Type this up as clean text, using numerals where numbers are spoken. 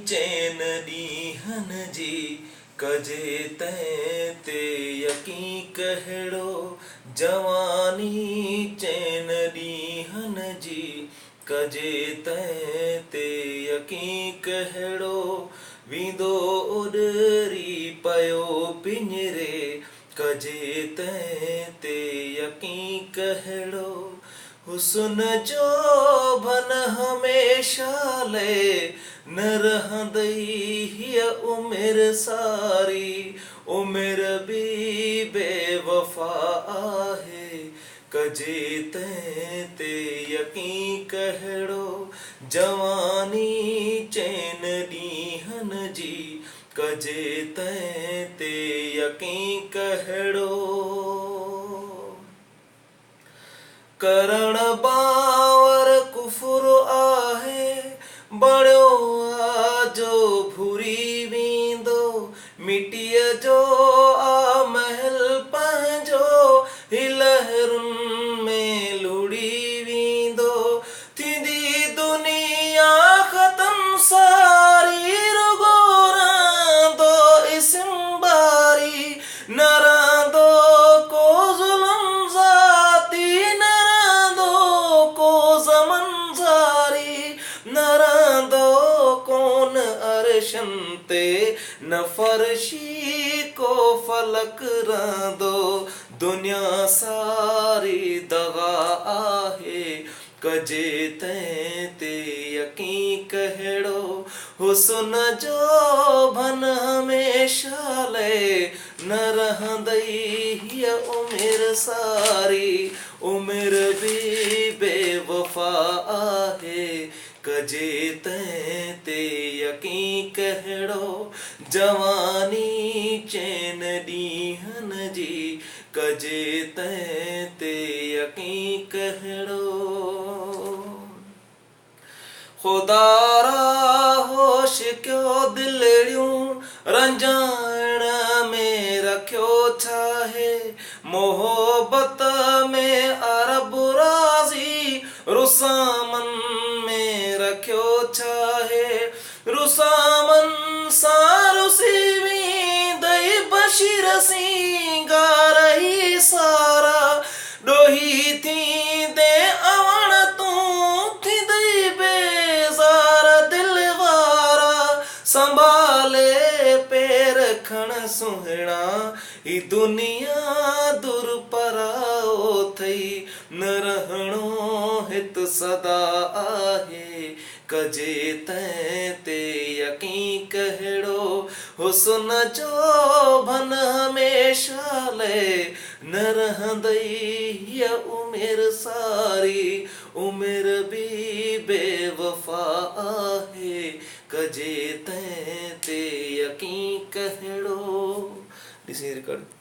चैन ॾींहंनि जी कजे तंहिं ते यकीन कहिड़ो जवानी चैन ॾींहंनि जी कजे तंहिं ते यकीन कहिड़ो वींदो उॾरी पियो पिंजरे कजे तंहिं ते यकीन कहिड़ो हुस्न जो भन हमेशा ले न रहंदई हीअ उमिरि सारी उमिरि बि बेवफ़ा आहे कजे तंहिं ते यकीन कहिड़ो जवानी चैन ॾींहंनि जी कजे तंहिं ते यकीन कहिड़ो करण बावर कुफुर आहे बणियो आजो भुरी वेंदो मिटीअ जो आ महल पंहिंजो ही लहरुनि में लुड़ी वेंदो थींदी दुनिया ख़तम सारी रुगो रहंदो इस्म बारी न रहंदो को ज़ुल्म ज़ाती न रहंदो को ज़मन ज़ारी न रहंदो कोन अर्शन ते न फर्शी को फलक रहंदो दुनिया सारी दगा आहे कजे तंहिं ते यकीन कहिड़ो हुस्न जो भन हमेशा ले न रहंदई हीअ उमिरि सारी उमिरि बि बेवफ़ा आहे कजे तंहिं ते यकीन कहिड़ो जवानी चैन ॾींहंनि जी कजे तंहिं ते यकीन कहिड़ो ख़ुदा होश कयो दिलड़ियूं रंजाइण में रखियो छाहे मोहबत में अरब राज़ी रुसामन में रखियो छाहे रुसामन सां रुसी वेंदई बशीर सिंगारही सारा ॾोही थींदे अवण तूं थींदई बेज़ार दिलि वारा संभाले पेर खण सुहिणा ही दुनिया दूर पराओ थई न रहणो हित सदा आहे कजे तंहिं ते यकीन कहिड़ो हुस्न जो भन हमेशा ले न रहंदई हीअ उमिरि सारी उमिरि बि बेवफ़ा आहे कजे तंहिं ते यकीन कहिड़ो ॾिसी रिकॉर्ड